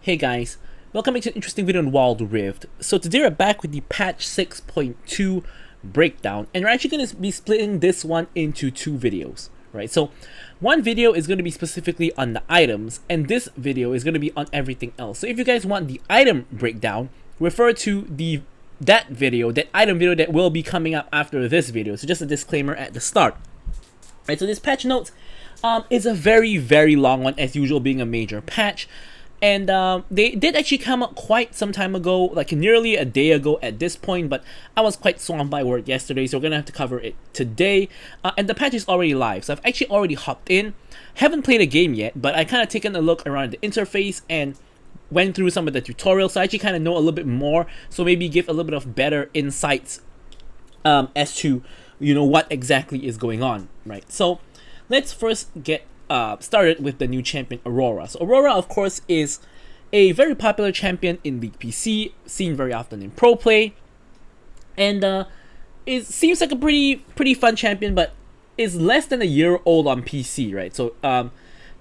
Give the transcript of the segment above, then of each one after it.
Hey guys, welcome to an interesting video on Wild Rift. So today we're back with the patch 6.2 breakdown, and we're actually going to be splitting this one into two videos, right? So one video is going to be specifically on the items, and this video is going to be on everything else. So if you guys want the item breakdown, refer to that item video that will be coming up after this video. So just a disclaimer at the start. Right, so this patch notes is a very long one, as usual, being a major patch. And they did actually come out quite some time ago, like nearly a day ago at this point, but I was quite swamped by work yesterday, so we're gonna have to cover it today. And the patch is already live, so I've actually already hopped in. Haven't played a game yet, but I kind of taken a look around the interface and went through some of the tutorials, so I actually kind of know a little bit more, so maybe give a little bit of better insights as to, you know, what exactly is going on, right? So let's first get started with the new champion Aurora. So Aurora, of course, is a very popular champion in League PC, seen very often in pro play, and it seems like a pretty fun champion, but is less than a year old on PC, right? So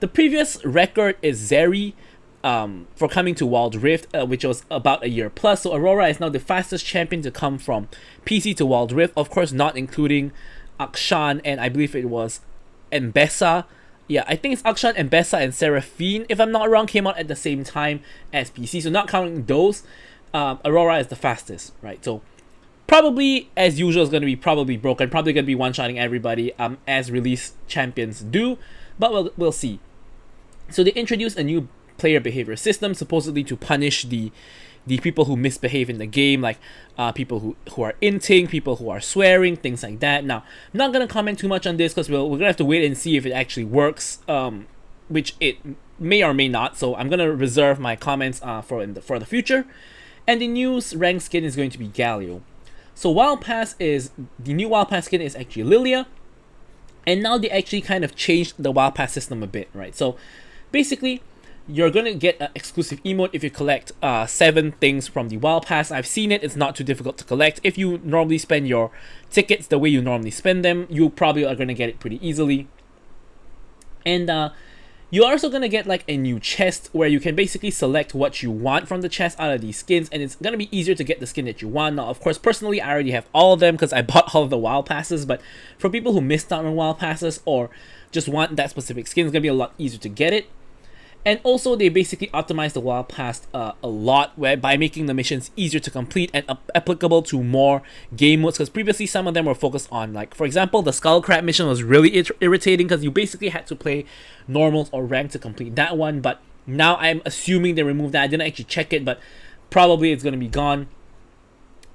the previous record is Zeri for coming to Wild Rift, which was about a year plus. So Aurora is now the fastest champion to come from PC to Wild Rift, of course not including Akshan, and I believe it was Mbessa. Yeah, I think it's Akshan, Mbessa, and Seraphine, if I'm not wrong, came out at the same time as PC. So not counting those, Aurora is the fastest, right? So probably, as usual, is going to be probably broken. Probably going to be one-shotting everybody as release champions do. But we'll see. So they introduced a new player behavior system, supposedly to punish the people who misbehave in the game, like people who are inting, people who are swearing, things like that. Now, I'm not going to comment too much on this because we're going to have to wait and see if it actually works, which it may or may not. So I'm going to reserve my comments for the future. And the new rank skin is going to be Galio. So the new Wild Pass skin is actually Lilia. And now they actually kind of changed the Wild Pass system a bit, right? So basically, you're going to get an exclusive emote if you collect 7 things from the Wild Pass. I've seen it, it's not too difficult to collect. If you normally spend your tickets the way you normally spend them, you probably are going to get it pretty easily. And you're also going to get like a new chest where you can basically select what you want from the chest out of these skins, and it's going to be easier to get the skin that you want. Now, of course, personally, I already have all of them because I bought all of the Wild Passes, but for people who missed out on Wild Passes or just want that specific skin, it's going to be a lot easier to get it. And also, they basically optimized the Wild Pass a lot by making the missions easier to complete and applicable to more game modes, because previously some of them were focused on, like, for example, the Skull Crab mission was really irritating because you basically had to play normals or rank to complete that one, but now I'm assuming they removed that. I didn't actually check it, but probably it's going to be gone.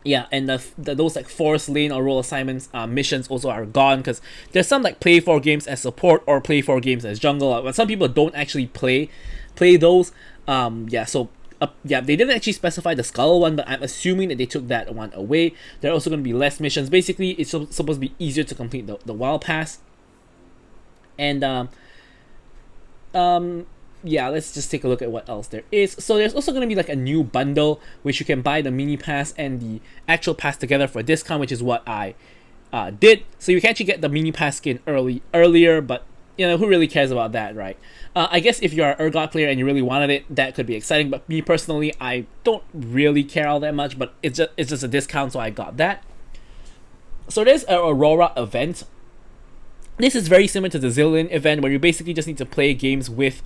Yeah, and those like forest lane or role assignments missions also are gone, because there's some like play 4 games as support or play 4 games as jungle. But some people don't actually play those. Yeah, so yeah, they didn't actually specify the skull one, but I'm assuming that they took that one away. There are also going to be less missions. Basically, it's supposed to be easier to complete the Wild Pass. And yeah, let's just take a look at what else there is. So there's also going to be like a new bundle which you can buy the mini pass and the actual pass together for a discount, which is what I did. So you can actually get the mini pass skin earlier, but you know, who really cares about that, right? I guess if you're an Urgot player and you really wanted it, that could be exciting, but me personally, I don't really care all that much, but it's just a discount, so I got that. So there's an Aurora event. This is very similar to the Zillion event, where you basically just need to play games with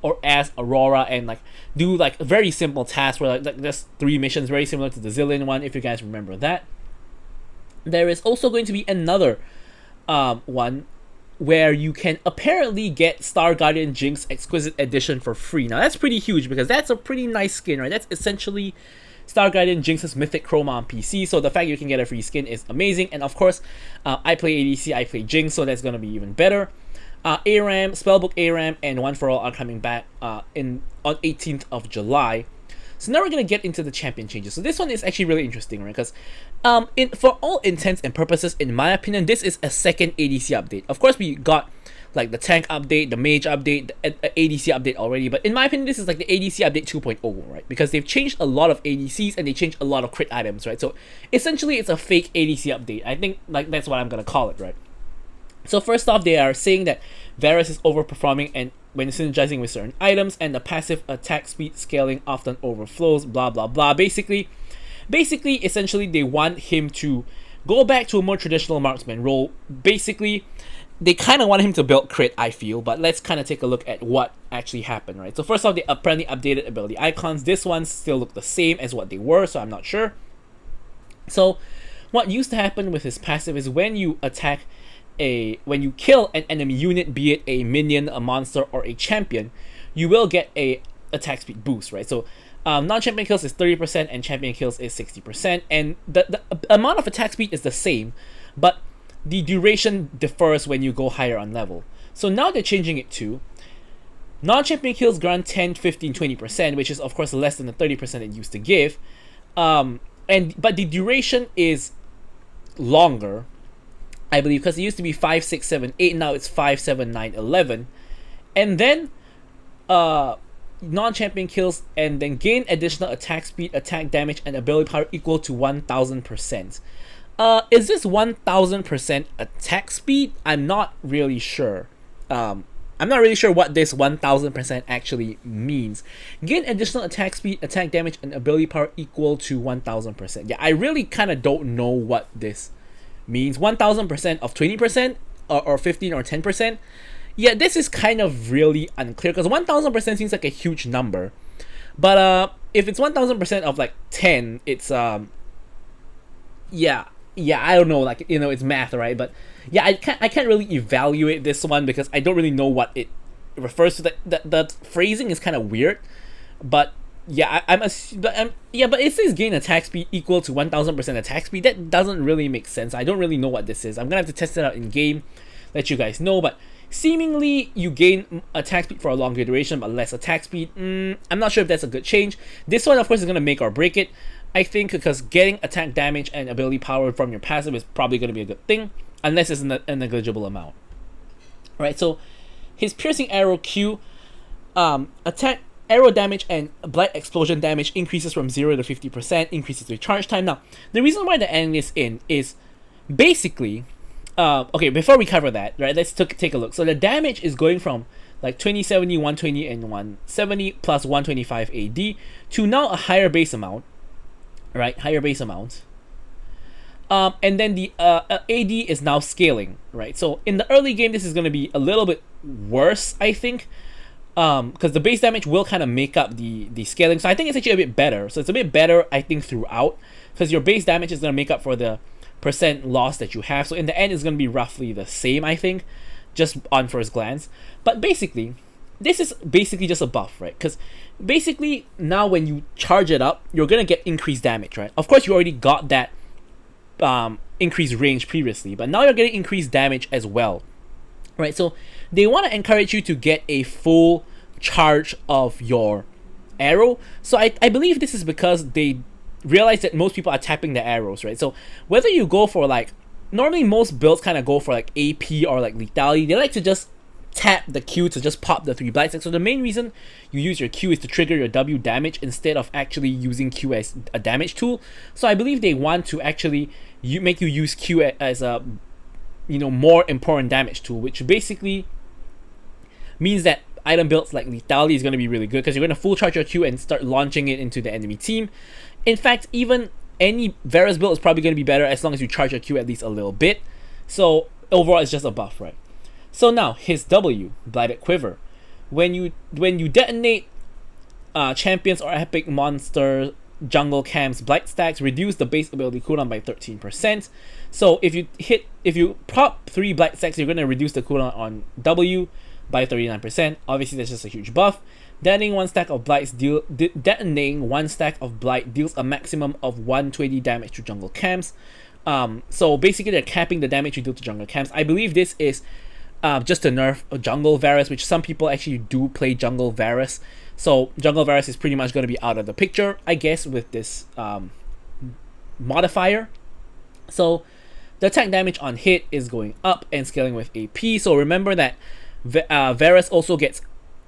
or as Aurora and like do like very simple tasks where like there's 3 missions, very similar to the Zillion one, if you guys remember that. There is also going to be another one where you can apparently get Star Guardian Jinx Exquisite Edition for free. Now that's pretty huge because that's a pretty nice skin, right? That's essentially Star Guardian Jinx's Mythic Chroma on PC, so the fact you can get a free skin is amazing. And of course, I play ADC, I play Jinx, so that's going to be even better. ARAM, Spellbook ARAM, and One For All are coming back on 18th of July. So now we're going to get into the champion changes. So this one is actually really interesting, right? Because for all intents and purposes, in my opinion, this is a second ADC update. Of course, we got like the tank update, the mage update, the ADC update already, but in my opinion, this is like the ADC update 2.0, right? Because they've changed a lot of ADCs and they changed a lot of crit items, right? So essentially, it's a fake ADC update. I think like that's what I'm going to call it, right? So first off, they are saying that Varus is overperforming and when synergizing with certain items, and the passive attack speed scaling often overflows, blah blah blah. Basically, essentially, they want him to go back to a more traditional marksman role. Basically, they kind of want him to build crit, I feel, but let's kind of take a look at what actually happened, right? So first off, they apparently updated ability icons. This ones still look the same as what they were, so I'm not sure. So what used to happen with his passive is when you kill an enemy unit, be it a minion, a monster, or a champion, you will get a attack speed boost, right? So non-champion kills is 30% and champion kills is 60%, and the amount of attack speed is the same, but the duration differs when you go higher on level. So now they're changing it to non-champion kills grant 10, 15, 20%, which is of course less than the 30% it used to give, but the duration is longer, I believe, because it used to be 5, 6, 7, 8, now it's 5, 7, 9, 11, and then non-champion kills and then gain additional attack speed, attack damage, and ability power equal to 1000%. Is this 1000% attack speed? I'm not really sure. I'm not really sure what this 1000% actually means. Gain additional attack speed, attack damage, and ability power equal to 1000%. Yeah, I really kind of don't know what this means. 1000% of 20% or 15 or 10%. Yeah, this is kind of really unclear because 1000% seems like a huge number. But if it's 1000% of like 10, it's yeah, I don't know, like, you know, it's math, right? But yeah, I can't really evaluate this one because I don't really know what it refers to. The phrasing is kind of weird, but yeah, but it says gain attack speed equal to 1000% attack speed. That doesn't really make sense. I don't really know what this is. I'm gonna have to test it out in game, let you guys know. But seemingly you gain attack speed for a longer duration but less attack speed. I'm not sure if that's a good change. This one, of course, is gonna make or break it, I think, because getting attack damage and ability power from your passive is probably going to be a good thing, unless it's a negligible amount. Alright, so his piercing arrow Q, attack arrow damage and blight explosion damage increases from 0 to 50%, increases the charge time. Now, the reason why they're adding this in is basically, okay, before we cover that, right, let's take a look. So the damage is going from like 20, 70, 120, and 170 plus 125 AD to now a higher base amount. Right, higher base amount, and then the AD is now scaling, right? So in the early game, this is going to be a little bit worse, I think, because the base damage will kind of make up the scaling. So I think it's actually a bit better. So it's a bit better, I think, throughout, because your base damage is going to make up for the percent loss that you have. So in the end, it's going to be roughly the same, I think, just on first glance. But basically, this is basically just a buff, right? Because basically now when you charge it up, you're gonna get increased damage, right? Of course, you already got that increased range previously, but now you're getting increased damage as well, right? So they want to encourage you to get a full charge of your arrow. So I believe this is because they realize that most people are tapping the arrows, right? So whether you go for like, normally most builds kind of go for like AP or like lethality, they like to just tap the Q to just pop the 3 blight stacks. So the main reason you use your Q is to trigger your W damage instead of actually using Q as a damage tool. So I believe they want to actually make you use Q as a, you know, more important damage tool, which basically means that item builds like lethality is going to be really good because you're going to full charge your Q and start launching it into the enemy team. In fact, even any Varus build is probably going to be better as long as you charge your Q at least a little bit. So overall, it's just a buff, right? So now his W, Blighted Quiver, when you detonate champions or epic monster jungle camps blight stacks, reduce the base ability cooldown by 13%. So if you pop 3 blight stacks, you're gonna reduce the cooldown on W by 39%. Obviously, that's just a huge buff. Detonating 1 stack of blights detonating 1 stack of blight deals a maximum of 120 damage to jungle camps. So basically, they're capping the damage you deal to jungle camps. I believe this is just to nerf a jungle Varus, which some people actually do play jungle Varus. So jungle Varus is pretty much going to be out of the picture, I guess, with this modifier. So the attack damage on hit is going up and scaling with AP. So remember that Varus also gets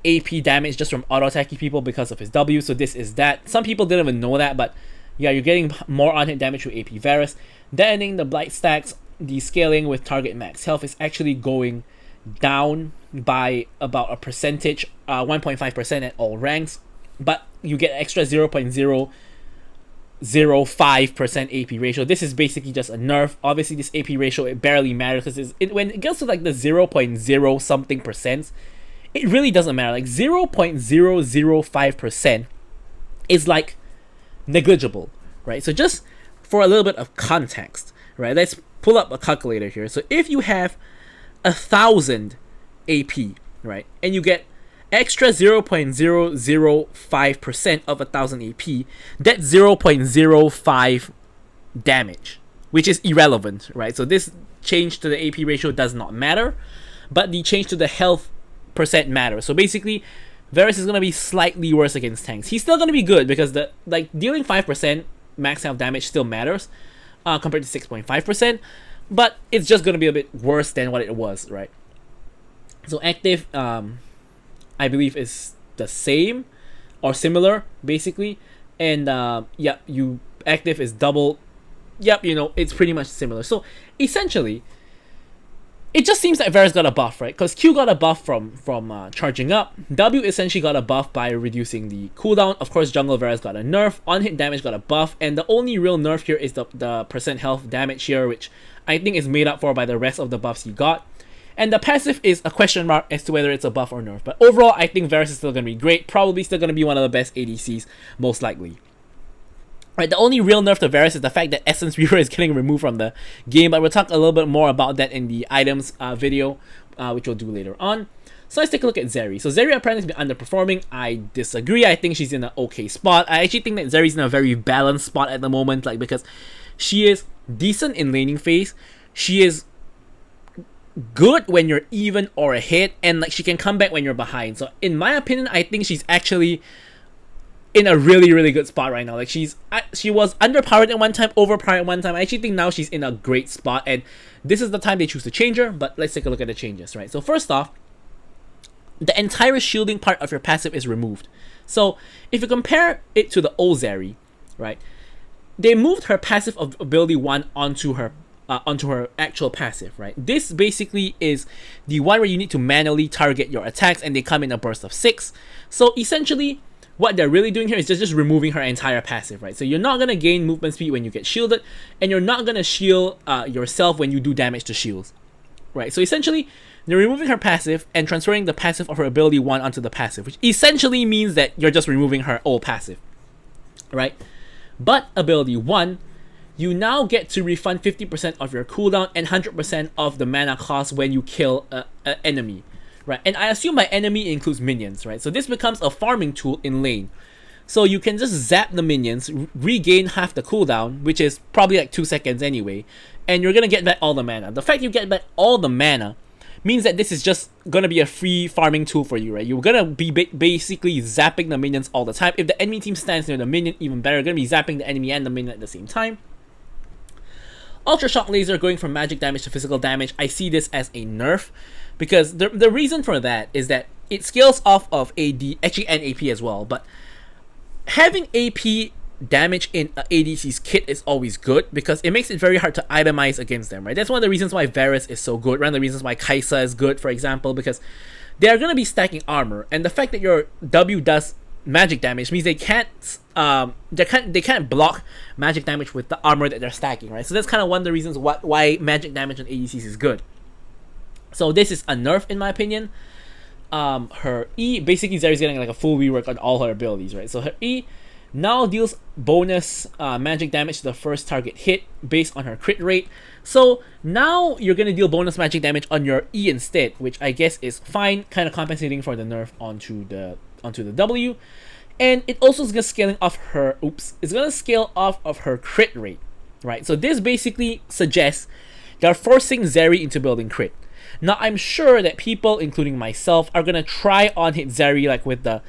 AP damage just from auto-attacking people because of his W. So this is that. Some people didn't even know that, but yeah, you're getting more on-hit damage with AP Varus. Detonating the blight stacks, the scaling with target max health is actually going down by about a percentage, 1.5% at all ranks, but you get extra 0.005% AP ratio. This is basically just a nerf. Obviously, this AP ratio, it barely matters because when it gets to like the 0.0 something percent, it really doesn't matter. Like 0.005% is like negligible, right? So just for a little bit of context, right? Let's pull up a calculator here. So if you have 1,000 AP, right, and you get extra 0.005% of 1,000 AP, that's 0.05 damage, which is irrelevant, right? So this change to the AP ratio does not matter, but the change to the health percent matters. So basically, Varus is gonna be slightly worse against tanks. He's still gonna be good because the dealing 5% max health damage still matters compared to 6.5%, but it's just gonna be a bit worse than what it was, right? So active, I believe is the same or similar basically, and yeah, you active is double. Yep, you know, it's pretty much similar. So essentially, it just seems that Varus got a buff, right? Because Q got a buff from charging up. W essentially got a buff by reducing the cooldown. Of course, Jungle Varus got a nerf. On-hit damage got a buff. And the only real nerf here is the percent health damage here, which I think is made up for by the rest of the buffs he got. And the passive is a question mark as to whether it's a buff or nerf. But overall, I think Varus is still going to be great. Probably still going to be one of the best ADCs, most likely. Right, the only real nerf to Varus is the fact that Essence Reaver is getting removed from the game, but we'll talk a little bit more about that in the items video, which we'll do later on. So let's take a look at Zeri. So Zeri apparently has been underperforming. I disagree. I think she's in an okay spot. I actually think that Zeri's in a very balanced spot at the moment, like because she is decent in laning phase. She is good when you're even or ahead, and like she can come back when you're behind. So in my opinion, I think she's actually in a really, really good spot right now. Like she was underpowered at one time, overpowered at one time. I actually think now she's in a great spot, and this is the time they choose to change her. But let's take a look at the changes, right? So first off, the entire shielding part of your passive is removed. So if you compare it to the old Zeri, right, they moved her passive of ability 1 onto her actual passive, right? This basically is the one where you need to manually target your attacks, and they come in a burst of 6. So essentially, what they're really doing here is just removing her entire passive, right? So you're not going to gain movement speed when you get shielded, and you're not going to shield yourself when you do damage to shields, right? So essentially, they're removing her passive and transferring the passive of her ability 1 onto the passive, which essentially means that you're just removing her old passive, right? But ability 1, you now get to refund 50% of your cooldown and 100% of the mana cost when you kill an enemy. Right, and I assume by enemy includes minions, right? So this becomes a farming tool in lane. So you can just zap the minions, regain half the cooldown, which is probably like 2 seconds anyway, and you're gonna get back all the mana. The fact you get back all the mana means that this is just gonna be a free farming tool for you, right? You're gonna be basically zapping the minions all the time. If the enemy team stands near the minion, even better. You're gonna be zapping the enemy and the minion at the same time. Ultra Shock Laser going from magic damage to physical damage. I see this as a nerf, because the reason for that is that it scales off of AD, actually, and AP as well. But having AP damage in ADC's kit is always good, because it makes it very hard to itemize against them, right? That's one of the reasons why Varus is so good. One of the reasons why Kai'Sa is good, for example, because they're going to be stacking armor, and the fact that your W does magic damage means they can't block magic damage with the armor that they're stacking, right? So that's kind of one of the reasons why magic damage on ADCs is good. So this is a nerf in my opinion. Her E, basically Zeri's getting like a full rework on all her abilities, right? So her E now deals bonus magic damage to the first target hit based on her crit rate. So now you're gonna deal bonus magic damage on your E instead, which I guess is fine, kind of compensating for the nerf onto the W. And it also is gonna scaling off her it's gonna scale off of her crit rate, right? So this basically suggests they're forcing Zeri into building crit. Now I'm sure that people, including myself, are gonna try on hit Zeri like with the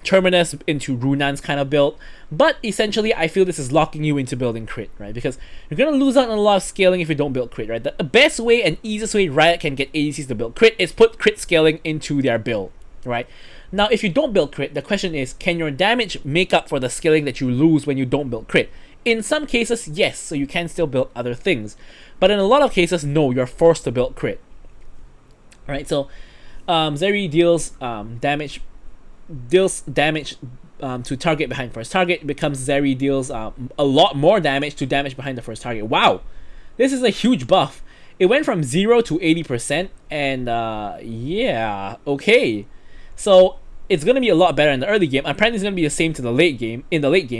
Terminus into Runan's kind of build, but essentially I feel this is locking you into building crit, right? Because you're gonna lose out on a lot of scaling if you don't build crit, right? The best way and easiest way Riot can get ADCs to build crit is put crit scaling into their build, right? Now if you don't build crit, the question is, can your damage make up for the scaling that you lose when you don't build crit? In some cases, yes, so you can still build other things, but in a lot of cases, no, you're forced to build crit. right? So Zeri deals damage to target behind first target. Becomes Zeri deals a lot more damage to damage behind the first target. Wow, this is a huge buff. It went from 0 to 80%, and yeah, okay. So it's gonna be a lot better in the early game. Apparently, it's gonna be the same to the late game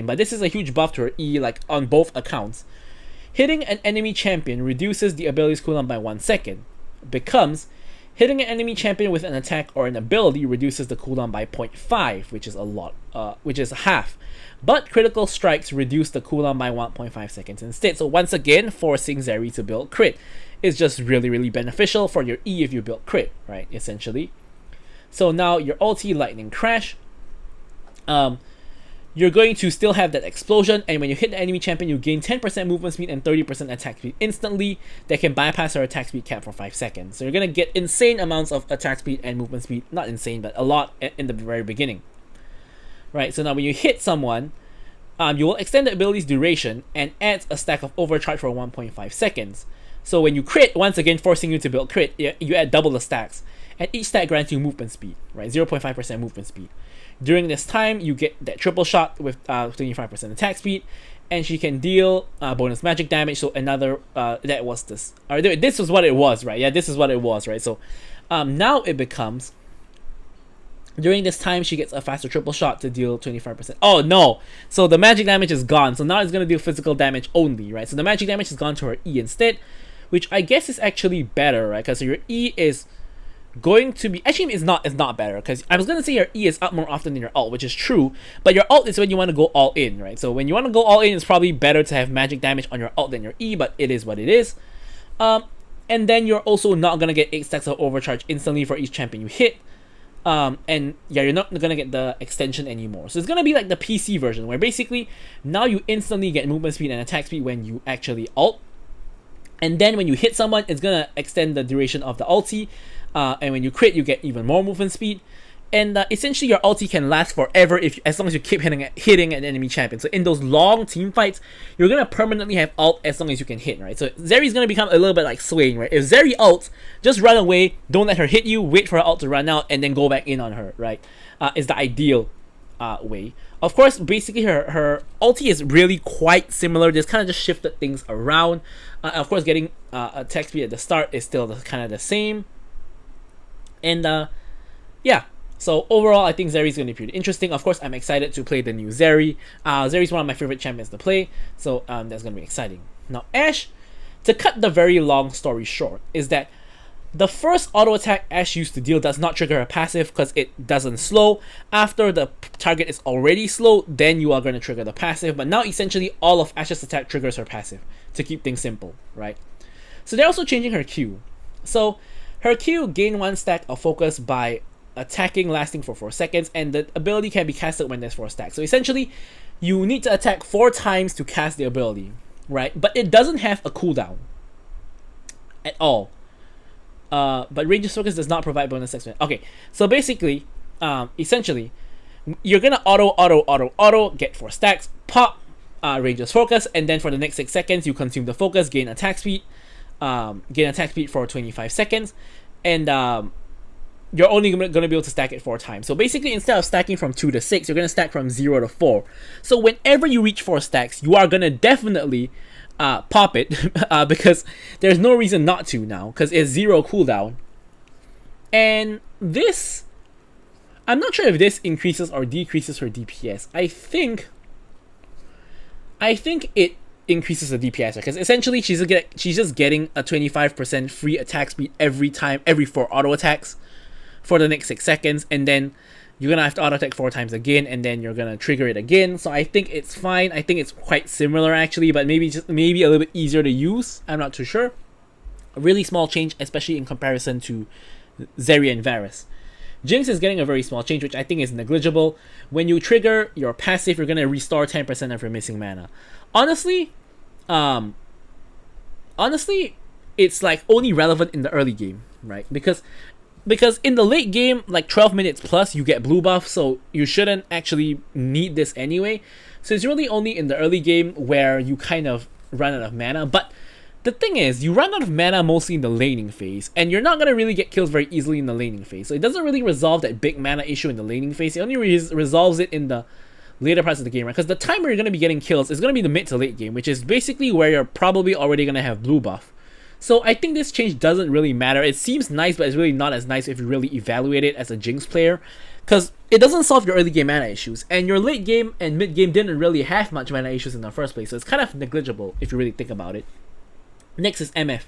but this is a huge buff to her E, like on both accounts. Hitting an enemy champion reduces the ability's cooldown by 1 second. Becomes hitting an enemy champion with an attack or an ability reduces the cooldown by 0.5, which is a lot, which is half. But critical strikes reduce the cooldown by 1.5 seconds instead. So once again, forcing Zeri to build crit is just really beneficial for your E if you build crit, right? Essentially. So now your ulti lightning crash. You're going to still have that explosion, and when you hit the enemy champion, you gain 10% movement speed and 30% attack speed instantly. That can bypass our attack speed cap for 5 seconds. So you're gonna get insane amounts of attack speed and movement speed. Not insane, but a lot in the very beginning. Right, so now when you hit someone, you will extend the ability's duration and adds a stack of overcharge for 1.5 seconds. So when you crit, once again forcing you to build crit, you add double the stacks. And each stack grants you movement speed, right? 0.5% movement speed. During this time, you get that triple shot with 25% attack speed, and she can deal bonus magic damage. So another, that was this. This was what it was, right? Yeah, this is what it was, right? So now it becomes, during this time, she gets a faster triple shot to deal 25%. Oh no! So the magic damage is gone. So now it's going to deal physical damage only, right? So the magic damage has gone to her E instead, which I guess is actually better, right? Because your E is going to be, actually it's not better, because I was going to say your E is up more often than your ult, which is true, but your ult is when you want to go all in, right? So when you want to go all in, it's probably better to have magic damage on your ult than your E, but it is what it is. And then you're also not going to get 8 stacks of overcharge instantly for each champion you hit. And yeah, you're not going to get the extension anymore. So it's going to be like the PC version, where basically now you instantly get movement speed and attack speed when you actually ult. And then when you hit someone, it's going to extend the duration of the ulti. And when you crit, you get even more movement speed. And essentially, your ulti can last forever as long as you keep hitting an enemy champion. So in those long team fights, you're going to permanently have ult as long as you can hit, right? So Zeri's going to become a little bit like Swain, right? If Zeri ults, just run away, don't let her hit you, wait for her ult to run out, and then go back in on her, right? Is the ideal way. Of course, basically her ulti is really quite similar. Just kind of just shifted things around. Of course, getting attack speed at the start is still kind of the same. And yeah, so overall I think Zeri's going to be pretty interesting. Of course, I'm excited to play the new Zeri. Zeri's one of my favorite champions to play, so that's going to be exciting. Now Ashe, to cut the very long story short, is that the first auto attack Ashe used to deal does not trigger her passive because it doesn't slow. After the target is already slow, then you are going to trigger the passive. But now essentially all of Ashe's attack triggers her passive, to keep things simple, right? So they're also changing her Q. So her Q gain 1 stack of focus by attacking lasting for 4 seconds, and the ability can be casted when there's 4 stacks. So essentially, you need to attack 4 times to cast the ability, right? But it doesn't have a cooldown at all. But Ranger's Focus does not provide bonus X. Okay, so basically, essentially, you're gonna auto get 4 stacks, pop Ranger's Focus, and then for the next 6 seconds, you consume the focus, gain attack speed for 25 seconds, and you're only going to be able to stack it 4 times. So basically, instead of stacking from 2 to 6, you're going to stack from 0 to 4. So whenever you reach 4 stacks, you are going to definitely pop it because there's no reason not to now, because it's 0 cooldown. And this, I'm not sure if this increases or decreases her DPS. I think it increases the DPS, because essentially she's just getting a 25% free attack speed every 4 auto attacks for the next 6 seconds, and then you're gonna have to auto attack 4 times again, and then you're gonna trigger it again. So I think it's fine. I think it's quite similar actually, but maybe a little bit easier to use. I'm not too sure. A really small change, especially in comparison to Zeri and Varus. Jinx is getting a very small change, which I think is negligible. When you trigger your passive, you're gonna restore 10% of your missing mana. Honestly, it's like only relevant in the early game, right? Because in the late game, like 12 minutes plus, you get blue buff, so you shouldn't actually need this anyway. So it's really only in the early game where you kind of run out of mana. But the thing is, you run out of mana mostly in the laning phase, and you're not going to really get kills very easily in the laning phase. So it doesn't really resolve that big mana issue in the laning phase. It only resolves it in the later parts of the game, right? Because the time where you're going to be getting kills is going to be the mid to late game, which is basically where you're probably already going to have blue buff. So I think this change doesn't really matter. It seems nice, but it's really not as nice if you really evaluate it as a Jinx player, because it doesn't solve your early game mana issues, and your late game and mid game didn't really have much mana issues in the first place, so it's kind of negligible if you really think about it. Next is MF.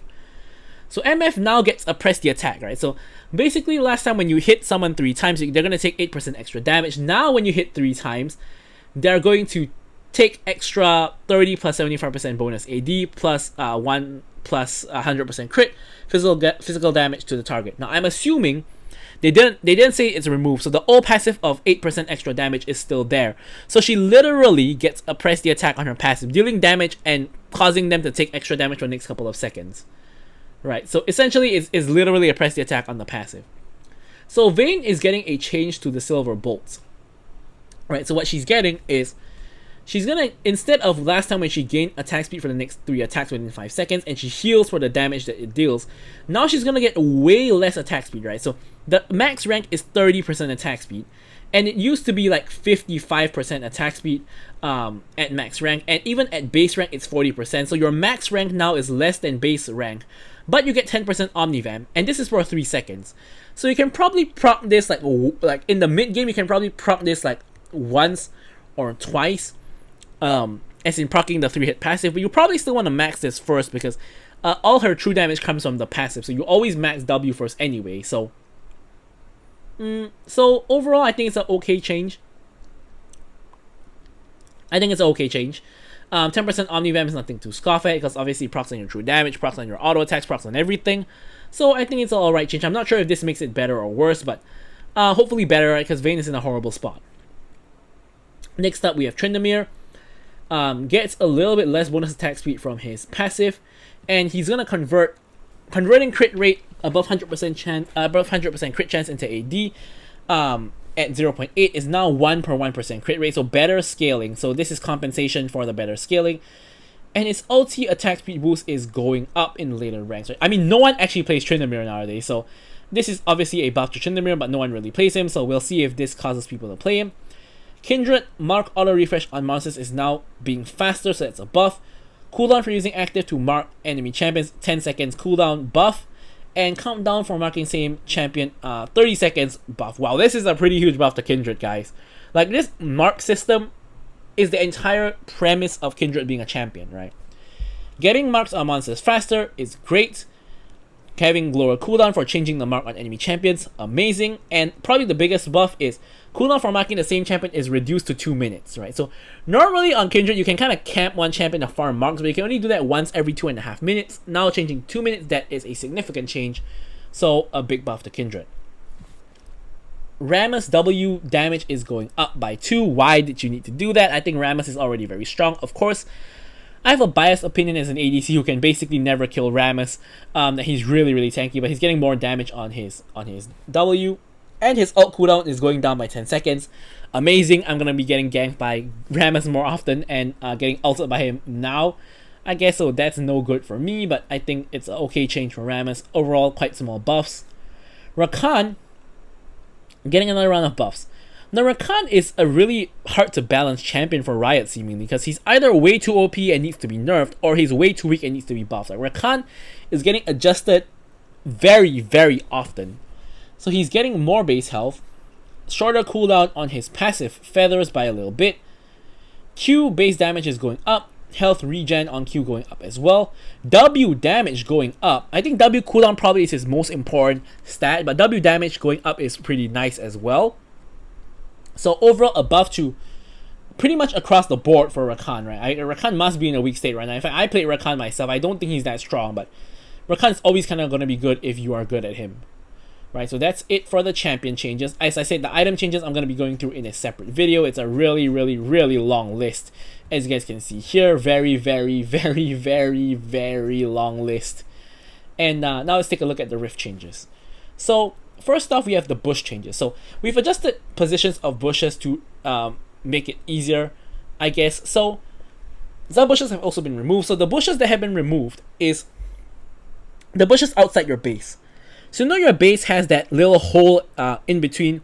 So MF now gets a press the attack, right? So basically last time when you hit someone 3 times, they're going to take 8% extra damage. Now when you hit 3 times, they're going to take extra 30 plus 75% bonus AD plus 1 plus 100% crit physical damage to the target. Now I'm assuming they didn't say it's removed, so the old passive of 8% extra damage is still there. So she literally gets a press the attack on her passive, dealing damage and causing them to take extra damage for the next couple of seconds. Right, so essentially it's literally a press the attack on the passive. So Vayne is getting a change to the silver bolts. Right, so what she's getting is, she's gonna, instead of last time when she gained attack speed for the next 3 attacks within 5 seconds and she heals for the damage that it deals, now she's gonna get way less attack speed, right? So the max rank is 30% attack speed, and it used to be like 55% attack speed at max rank, and even at base rank it's 40%. So your max rank now is less than base rank, but you get 10% Omnivam, and this is for 3 seconds. So you can probably proc this like in the mid game, you can probably proc this like once or twice, as in proccing the 3-hit passive, but you probably still want to max this first because all her true damage comes from the passive, so you always max W first anyway. So so overall I think it's an okay change. 10% Omnivam is nothing to scoff at, because obviously procs on your true damage, procs on your auto attacks, procs on everything. So I think it's an alright change. I'm not sure if this makes it better or worse, but hopefully better, right? Because Vayne is in a horrible spot. Next up we have Tryndamere. Gets a little bit less bonus attack speed from his passive, and he's gonna converting crit rate above 100% crit chance into AD at 0.8 is now 1 per 1% crit rate, so better scaling. So this is compensation for the better scaling, and his ulti attack speed boost is going up in later ranks. Right? I mean, no one actually plays Tryndamere nowadays, so this is obviously a buff to Tryndamere, but no one really plays him, so we'll see if this causes people to play him. Kindred mark auto refresh on monsters is now being faster, so that's a buff. Cooldown for using active to mark enemy champions, 10 seconds cooldown buff. And countdown for marking same champion, 30 seconds buff. Wow, this is a pretty huge buff to Kindred, guys. Like, this mark system is the entire premise of Kindred being a champion, right? Getting marks on monsters faster is great. Having lower cooldown for changing the mark on enemy champions, amazing. And probably the biggest buff is cooldown for marking the same champion is reduced to 2 minutes, right? So normally on Kindred you can kind of camp one champion to farm marks, but you can only do that once every 2.5 minutes. Now changing 2 minutes, that is a significant change. So a big buff to Kindred. Rammus W damage is going up by 2. Why did you need to do that? I think Rammus is already very strong. Of course, I have a biased opinion as an ADC who can basically never kill Rammus, that he's really tanky, but he's getting more damage on his W, and his ult cooldown is going down by 10 seconds. Amazing. I'm gonna be getting ganked by Rammus more often and getting ulted by him now, I guess. So that's no good for me, but I think it's an okay change for Rammus. Overall, quite small buffs. Rakan getting another round of buffs. Now Rakan is a really hard to balance champion for Riot seemingly, because he's either way too OP and needs to be nerfed, or he's way too weak and needs to be buffed. Like, Rakan is getting adjusted very often. So he's getting more base health, shorter cooldown on his passive feathers by a little bit. Q base damage is going up, health regen on Q going up as well. W damage going up. I think W cooldown probably is his most important stat, but W damage going up is pretty nice as well. So overall, a buff to pretty much across the board for Rakan, right? Rakan must be in a weak state right now. In fact, I played Rakan myself. I don't think he's that strong, but Rakan is always kind of going to be good if you are good at him, right? So that's it for the champion changes. As I said, the item changes I'm going to be going through in a separate video. It's a really long list, as you guys can see here. Very long list. And now let's take a look at the Rift changes. So first off, we have the bush changes. So we've adjusted positions of bushes to make it easier, I guess. So Some bushes have also been removed. So the bushes that have been removed is the bushes outside your base. So your base has that little hole in between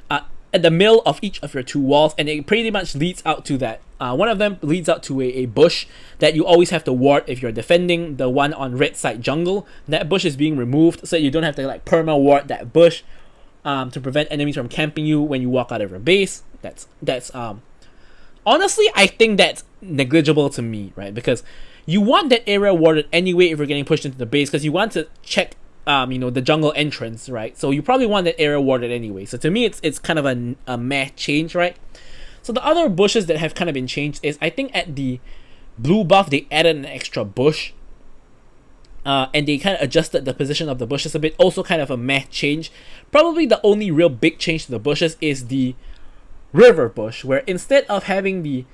at the middle of each of your two walls, and it pretty much leads out to that. One of them leads out to a bush that you always have to ward if you're defending the one on red side jungle. That bush is being removed so you don't have to like perma ward that bush to prevent enemies from camping you when you walk out of your base. That's honestly, I think that's negligible to me, right? Because you want that area warded anyway if you're getting pushed into the base, because you want to check the jungle entrance, right? So you probably want that area warded anyway. So to me, it's kind of a meh change, right? So the other bushes that have kind of been changed is, I think at the blue buff, they added an extra bush. And they kind of adjusted the position of the bushes a bit. Also kind of a meh change. Probably the only real big change to the bushes is the river bush, where instead of having the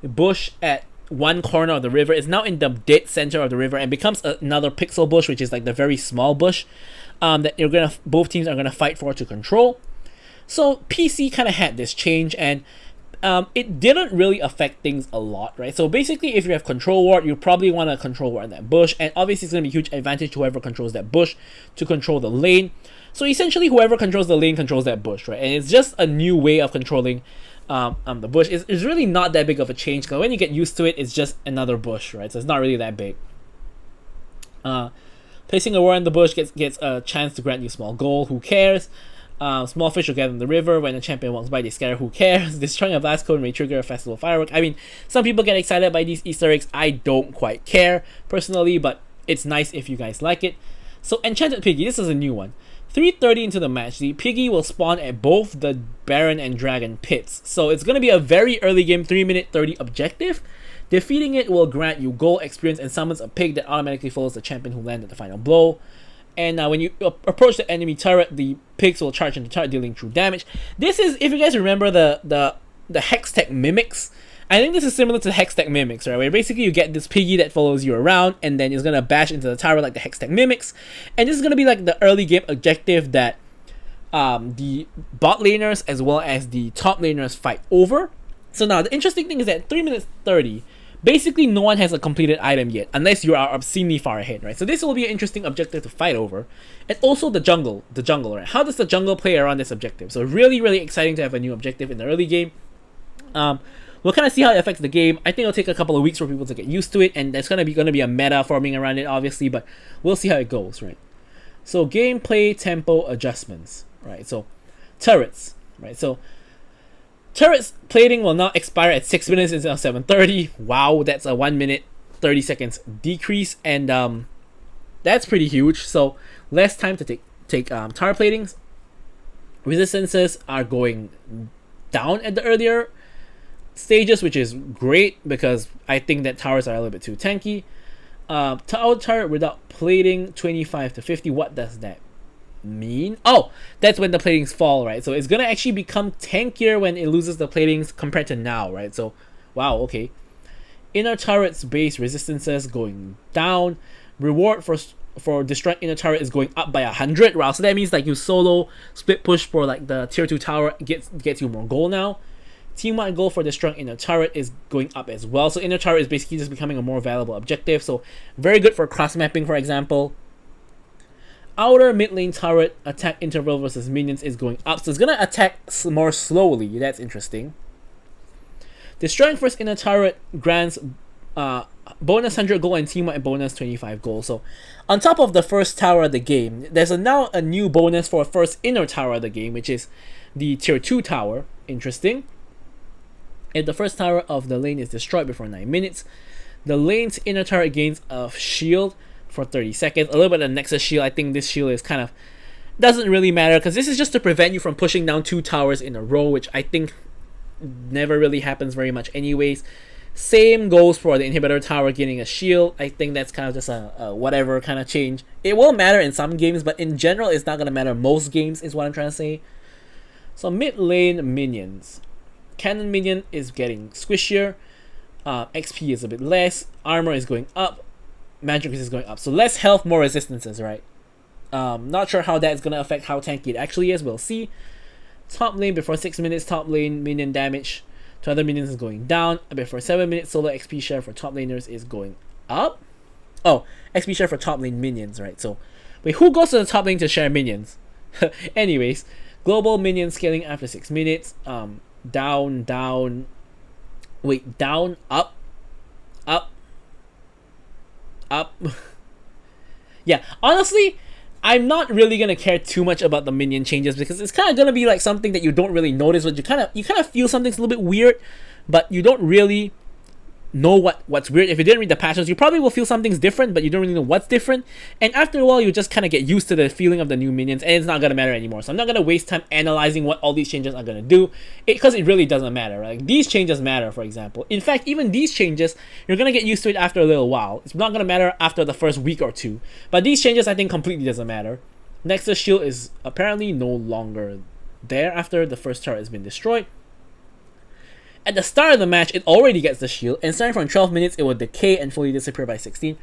bush at one corner of the river, is now in the dead center of the river and becomes another pixel bush, which is like the very small bush that both teams are gonna fight for to control. So PC kind of had this change, and it didn't really affect things a lot, right? So basically, if you have control ward, you probably want to control ward that bush, and obviously it's gonna be a huge advantage to whoever controls that bush to control the lane. So essentially, whoever controls the lane controls that bush, right? And it's just a new way of controlling the bush. It's really not that big of a change, because when you get used to it, it's just another bush, right? So it's not really that big. Placing a ward in the bush gets a chance to grant you small gold. Who cares? Small fish will gather in the river. When a champion walks by, they scatter. Who cares? Destroying a blast cone may trigger a festival firework. I mean, some people get excited by these Easter eggs. I don't quite care personally, but it's nice if you guys like it. So Enchanted Piggy, this is a new one. 3:30 into the match, the Piggy will spawn at both the Baron and Dragon pits. So it's going to be a very early game, 3-minute 30 objective. Defeating it will grant you gold experience and summons a pig that automatically follows the champion who landed the final blow. And when you approach the enemy turret, the pigs will charge into the turret, dealing true damage. This is, if you guys remember the Hextech Mimics, I think this is similar to Hextech Mimics, right? Where basically you get this piggy that follows you around, and then it's gonna bash into the tower like the Hextech Mimics. And this is gonna be like the early game objective that the bot laners as well as the top laners fight over. So now the interesting thing is that 3 minutes 30, basically no one has a completed item yet, unless you are obscenely far ahead, right? So this will be an interesting objective to fight over. And also the jungle, right? How does the jungle play around this objective? So really, really exciting to have a new objective in the early game. We'll kind of see how it affects the game. I think it'll take a couple of weeks for people to get used to it, and there's gonna be a meta forming around it, obviously, but we'll see how it goes, right? So gameplay tempo adjustments, right? So turrets, right? So turrets plating will now expire at 6 minutes instead of 7:30. Wow, that's a 1 minute 30 seconds decrease, and that's pretty huge. So less time to take turret platings. Resistances are going down at the earlier stages, which is great because I think that towers are a little bit too tanky. Tower turret without plating 25 to 50. What does that mean? Oh, that's when the platings fall, right? So it's gonna actually become tankier when it loses the platings compared to now, right? So wow, okay. Inner turret's base resistances going down. Reward for destroying inner turret is going up by 100. Wow, so that means like you solo split push for like the tier 2 tower gets you more gold now. Team-wide goal for destroying inner turret is going up as well. So inner turret is basically just becoming a more valuable objective. So very good for cross-mapping, for example. Outer mid lane turret attack interval versus minions is going up. So it's going to attack more slowly. That's interesting. Destroying first inner turret grants bonus 100 gold and team-wide bonus 25 gold. So on top of the first tower of the game, there's now a new bonus for first inner tower of the game, which is the tier 2 tower. Interesting. If the first tower of the lane is destroyed before 9 minutes, the lane's inner turret gains a shield for 30 seconds. A little bit of Nexus shield. I think this shield is kind of doesn't really matter because this is just to prevent you from pushing down 2 towers in a row, which I think never really happens very much anyways. Same goes for the inhibitor tower gaining a shield. I think that's kind of just a whatever kind of change. It will matter in some games, but in general it's not going to matter most games is what I'm trying to say. So mid lane minions. Cannon minion is getting squishier, XP is a bit less, armor is going up, magic is going up. So less health, more resistances, right? Not sure how that's going to affect how tanky it actually is, we'll see. Top lane before 6 minutes, top lane minion damage to other minions is going down. A bit for 7 minutes, solo XP share for top laners is going up. Oh, XP share for top lane minions, right? So, wait, who goes to the top lane to share minions? Anyways, global minion scaling after 6 minutes. Down, down. Wait, down, up, up, up. Yeah, honestly, I'm not really gonna care too much about the minion changes because it's kind of gonna be like something that you don't really notice, but you kind of feel something's a little bit weird, but you don't really know what's weird. If you didn't read the patch notes, you probably will feel something's different, but you don't really know what's different. And after a while, you just kind of get used to the feeling of the new minions, and it's not gonna matter anymore. So I'm not gonna waste time analyzing what all these changes are gonna do, because it really doesn't matter. Right? These changes matter, for example. In fact, even these changes, you're gonna get used to it after a little while. It's not gonna matter after the first week or two. But these changes, I think, completely doesn't matter. Nexus shield is apparently no longer there after the first turret has been destroyed. At the start of the match, it already gets the shield, and starting from 12 minutes, it will decay and fully disappear by 16.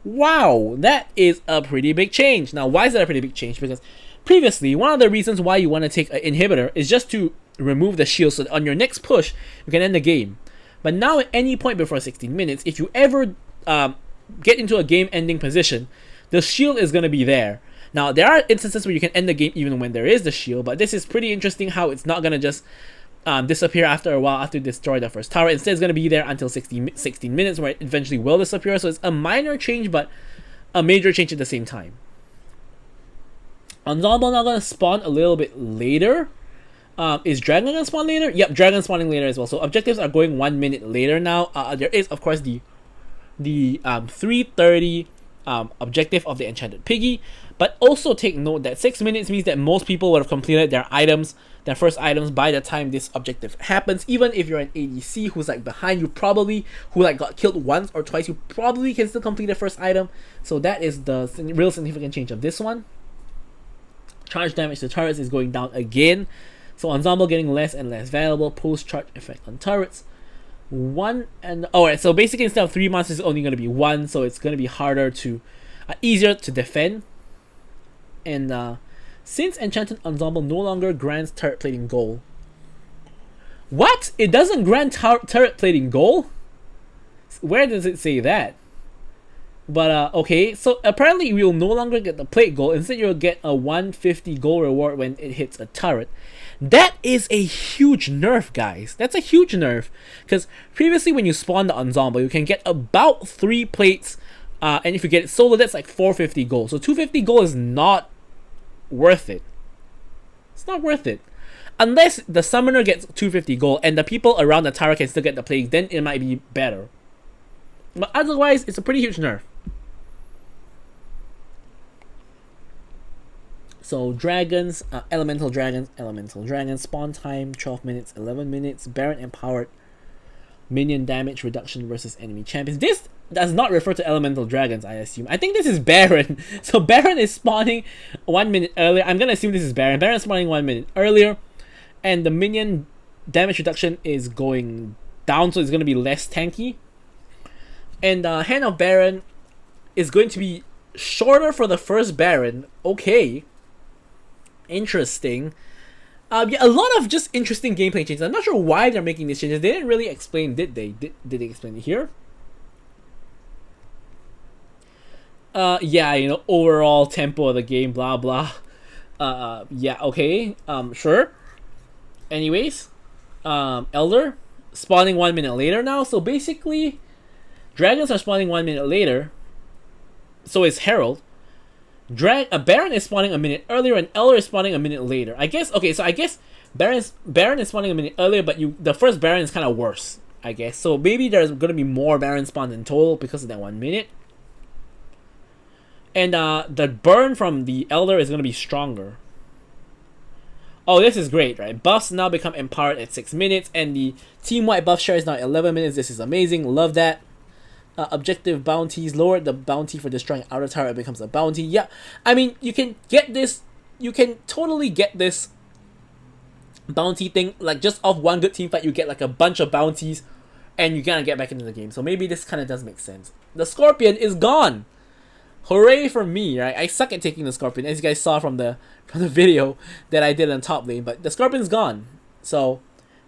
Wow, that is a pretty big change. Now, why is that a pretty big change? Because previously, one of the reasons why you want to take an inhibitor is just to remove the shield so that on your next push, you can end the game. But now, at any point before 16 minutes, if you ever get into a game-ending position, the shield is going to be there. Now, there are instances where you can end the game even when there is the shield, but this is pretty interesting how it's not going to just disappear after a while after you destroy the first tower. Instead, it's going to be there until 16 minutes, where it eventually will disappear. So it's a minor change, but a major change at the same time. Ensemble now going to spawn a little bit later. Is Dragon going to spawn later? Yep, Dragon spawning later as well. So objectives are going 1 minute later now. There is, of course, the 3:30 objective of the Enchanted Piggy. But also take note that 6 minutes means that most people would have completed their items, their first items, by the time this objective happens. Even if you're an ADC who's like behind you, who like got killed once or twice, you probably can still complete the first item. So that is the real significant change of this one. Charge damage to turrets is going down again. So Ensemble getting less and less valuable. Post-charge effect on turrets. Alright, so basically instead of 3 monsters, it's only going to be 1. So it's going to be harder to, easier to defend. And since Enchanted Ensemble no longer grants turret plating goal. What? It doesn't grant turret plating goal? Where does it say that? But okay, so apparently we will no longer get the plate goal. Instead, you'll get a 150 goal reward when it hits a turret. That is a huge nerf, guys. That's a huge nerf. Because previously when you spawn the Ensemble, you can get about 3 plates. And if you get it solo, that's like 450 gold. So 250 gold is not worth it. It's not worth it. Unless the summoner gets 250 gold and the people around the tower can still get the plague, then it might be better. But otherwise, it's a pretty huge nerf. So dragons, elemental dragons, spawn time 12 minutes, 11 minutes, Baron empowered, minion damage reduction versus enemy champions. This does not refer to elemental dragons, I assume. I think this is Baron. So Baron is spawning 1 minute earlier. I'm gonna assume this is Baron. Baron is spawning 1 minute earlier, and the minion damage reduction is going down, so it's gonna be less tanky. And Hand of Baron is going to be shorter for the first Baron. Okay, interesting. Yeah, a lot of just interesting gameplay changes. I'm not sure why they're making these changes. They didn't really explain, did they? Did they explain it here? Yeah, you know, overall tempo of the game, blah blah. Yeah, okay. Sure. Anyways, Elder spawning 1 minute later now. So basically, dragons are spawning 1 minute later. So is Herald. Baron is spawning a minute earlier, and Elder is spawning a minute later. I guess. Okay, so I guess Baron is spawning a minute earlier, but the first Baron is kind of worse, I guess. So maybe there's gonna be more Baron spawned in total because of that 1 minute. And the burn from the Elder is gonna be stronger. Oh, this is great, right? Buffs now become empowered at 6 minutes, and the team-wide buff share is now 11 minutes. This is amazing. Love that. Objective bounties, lower the bounty for destroying outer tower, it becomes a bounty. Yeah, I mean, you can get this, you can totally get this bounty thing, like just off one good team fight, you get like a bunch of bounties, and you kind of get back into the game. So maybe this kind of does make sense. The Scorpion is gone. Hooray for me, right? I suck at taking the Scorpion, as you guys saw from the video that I did on top lane, but the Scorpion's gone. So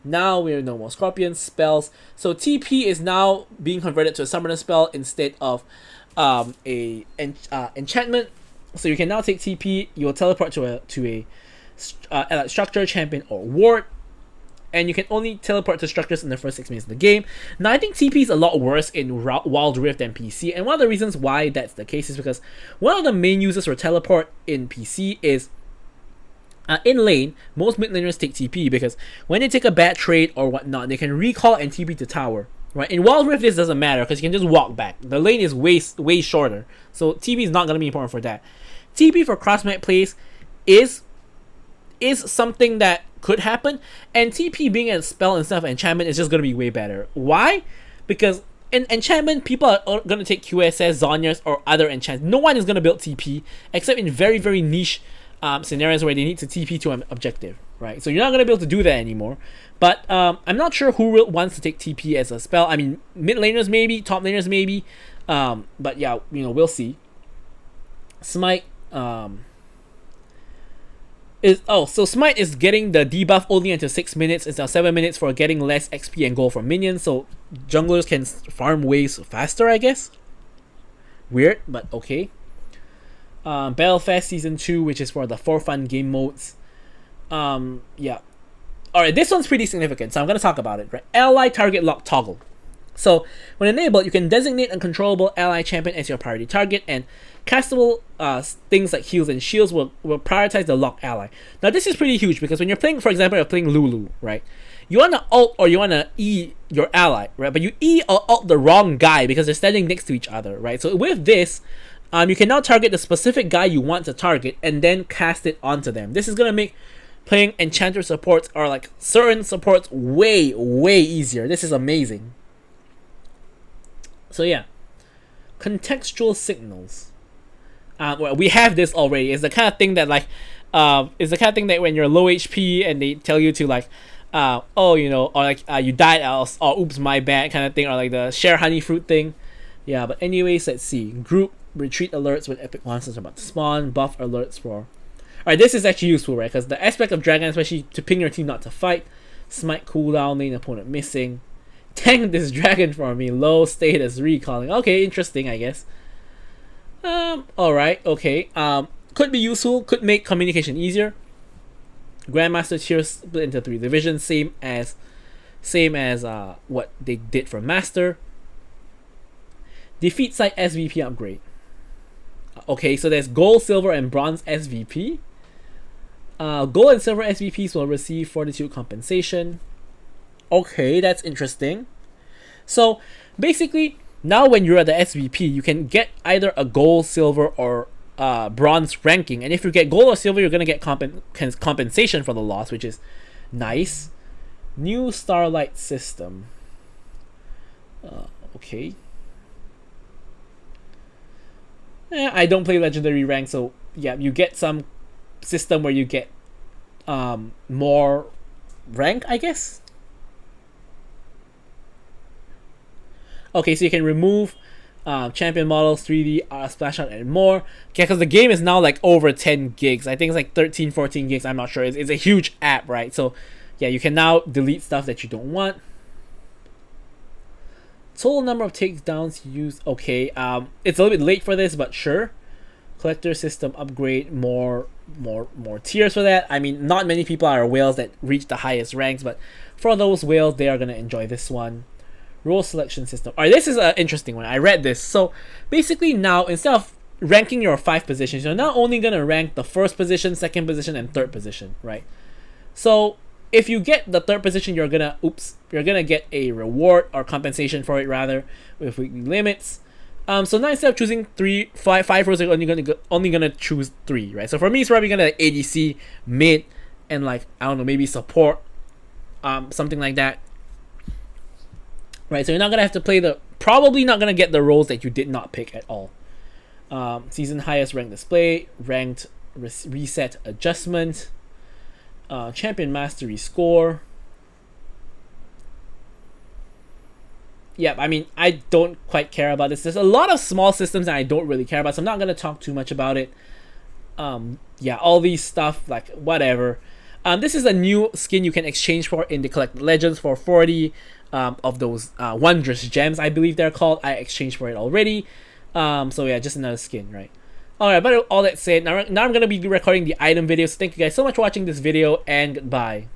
Now we're no more scorpions, spells. So TP is now being converted to a summoner spell instead of enchantment. So you can now take TP. You'll teleport to a allied structure, champion, or ward, and you can only teleport to structures in the first 6 minutes of the game. Now I think TP is a lot worse in Wild Rift than PC, and one of the reasons why that's the case is because one of the main uses for teleport in PC is in lane. Most mid laners take TP because when they take a bad trade or whatnot, they can recall and TP to tower. Right? In Wild Rift, this doesn't matter because you can just walk back. The lane is way shorter, so TP is not going to be important for that. TP for cross-map plays is something that could happen, and TP being a spell instead of enchantment is just going to be way better. Why? Because in enchantment, people are going to take QSS, Zhonya's, or other enchants. No one is going to build TP except in very niche scenarios where they need to TP to an objective, right? So you're not going to be able to do that anymore. But I'm not sure who wants to take TP as a spell. I mean, mid laners maybe, top laners maybe. But yeah, we'll see. Smite so Smite is getting the debuff only until 6 minutes instead of 7 minutes for getting less XP and gold from minions. So junglers can farm waves faster, I guess. Weird, but okay. Battlefest Season 2, which is for the for fun game modes. Yeah. Alright, this one's pretty significant, so I'm going to talk about it, right? Ally target lock toggle. So, when enabled, you can designate a controllable ally champion as your priority target, and castable things like heals and shields will prioritize the locked ally. Now, this is pretty huge because when you're playing, for example, you're playing Lulu, right? You want to ult or you want to E your ally, right? But you E or ult the wrong guy because they're standing next to each other, right? So, with this, you can now target the specific guy you want to target and then cast it onto them. This is going to make playing enchanter supports or like certain supports way easier. This is amazing. So yeah, contextual signals. Well, we have this already. It's the kind of thing that when you're low HP and they tell you to like, or like you died, or oops, my bad, kind of thing, or like the share honey fruit thing. Yeah, but anyways, let's see. Group retreat alerts when epic monsters are about to spawn. Buff alerts for. Alright, this is actually useful, right? Because the aspect of Dragon, especially to ping your team not to fight. Smite cooldown, lane opponent missing. Tank this dragon for me. Low status recalling. Okay, interesting, I guess. Alright, okay. Could be useful. Could make communication easier. Grandmaster tiers split into 3 divisions, same as what they did for Master. Defeat site SVP upgrade. Okay, so there's gold, silver, and bronze SVP. Gold and silver SVPs will receive fortitude compensation. Okay, that's interesting. So basically, now when you're at the SVP, you can get either a gold, silver, or bronze ranking. And if you get gold or silver, you're gonna get compensation for the loss, which is nice. New Starlight system. Okay. I don't play legendary rank, so yeah, you get some system where you get more rank, I guess. Okay, so you can remove champion models, 3D, splash out, and more. Okay, because the game is now like over 10 gigs. I think it's like 13, 14 gigs. I'm not sure. It's a huge app, right? So yeah, you can now delete stuff that you don't want. Total number of takedowns used. Okay, it's a little bit late for this, but sure. Collector system upgrade, more tiers for that. I mean, not many people are whales that reach the highest ranks, but for those whales, they are gonna enjoy this one. Role selection system. Alright, this is an interesting one. I read this. So basically now, instead of ranking your 5 positions, you're not only gonna rank the first position, second position, and third position, right? So if you get the third position, you're gonna get a reward or compensation for it rather with weekly limits. So now instead of choosing 5 roles, you're only gonna choose 3, right? So for me, it's probably gonna ADC, mid, and like I don't know, maybe support, something like that. Right, so you're not gonna have to play probably not gonna get the roles that you did not pick at all. Season highest rank display, ranked reset adjustment. Champion mastery score. Yeah, I mean, I don't quite care about this. There's a lot of small systems that I don't really care about, so I'm not going to talk too much about it. Yeah, all these stuff, like, whatever. This is a new skin you can exchange for in the Collected Legends for 40 of those wondrous gems, I believe they're called. I exchanged for it already. So yeah, just another skin, right? Alright, but all that said, now I'm going to be recording the item video. So thank you guys so much for watching this video, and goodbye.